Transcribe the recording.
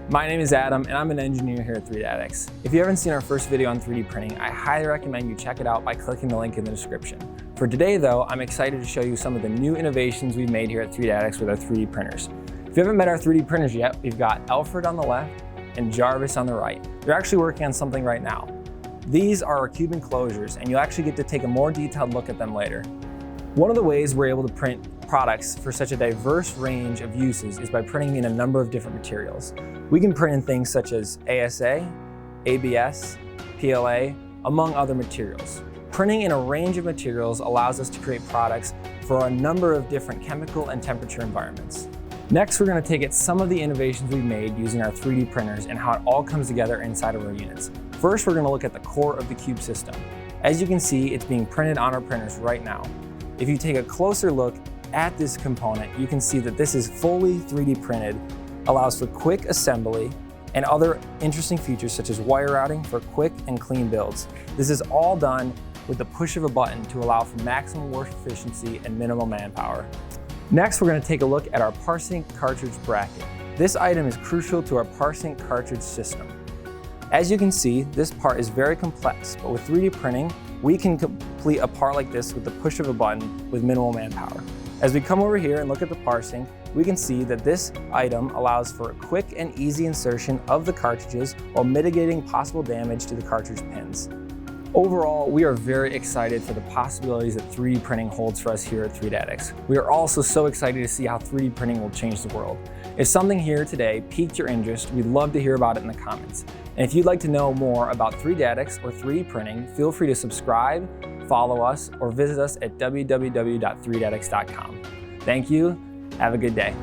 My name is Adam, and I'm an engineer here at 3Datix. If you haven't seen our first video on 3D printing, I highly recommend you check it out by clicking the link in the description. For today though, I'm excited to show you some of the new innovations we've made here at 3Datix with our 3D printers. If you haven't met our 3D printers yet, we've got Alfred on the left and Jarvis on the right. They're actually working on something right now. These are our cube enclosures, and you'll actually get to take a more detailed look at them later. One of the ways we're able to print products for such a diverse range of uses is by printing in a number of different materials. We can print in things such as ASA, ABS, PLA, among other materials. Printing in a range of materials allows us to create products for a number of different chemical and temperature environments. Next, we're going to take at some of the innovations we've made using our 3D printers and how it all comes together inside of our units. First, we're going to look at the core of the cube system. As you can see, it's being printed on our printers right now. If you take a closer look at this component, you can see that this is fully 3D printed, allows for quick assembly, and other interesting features such as wire routing for quick and clean builds. This is all done with the push of a button to allow for maximum work efficiency and minimal manpower. Next, we're going to take a look at our Parsing cartridge bracket. This item is crucial to our Parsing cartridge system. As you can see, this part is very complex, but with 3D printing, we can complete a part like this with the push of a button with minimal manpower. As we come over here and look at the Parsing, we can see that this item allows for a quick and easy insertion of the cartridges while mitigating possible damage to the cartridge pins. Overall, we are very excited for the possibilities that 3D printing holds for us here at 3Datix. We are also so excited to see how 3D printing will change the world. If something here today piqued your interest, we'd love to hear about it in the comments. And if you'd like to know more about 3Datix or 3D printing, feel free to subscribe, follow us, or visit us at www.3datix.com. Thank you. Have a good day.